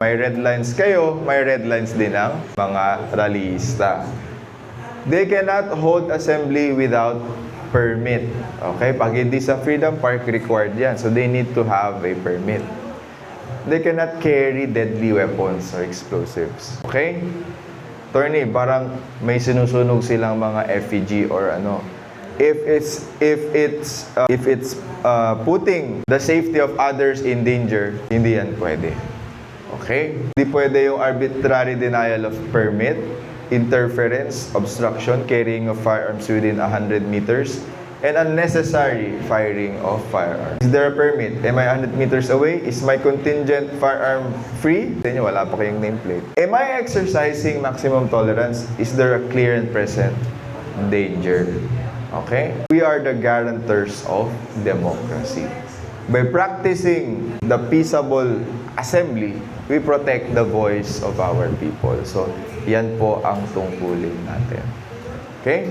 May red lines kayo, may red lines din ang mga rallyista. They cannot hold assembly without permit. Okay? Pag hindi sa Freedom Park, required yan. So, they need to have a permit. They cannot carry deadly weapons or explosives. Okay? Attorney, parang may sinusunog silang mga FEG or ano. If it's putting the safety of others in danger, hindi yan pwede. Okay? Hindi pwede yung arbitrary denial of permit, interference, obstruction, carrying of firearms within 100 meters, and unnecessary firing of firearms. Is there a permit? Am I 100 meters away? Is my contingent firearm free? Sa inyo, wala pa kayong nameplate. Am I exercising maximum tolerance? Is there a clear and present danger? Okay? We are the guarantors of democracy. By practicing the peaceable assembly, we protect the voice of our people. So, yan po ang tungkulin natin. Okay?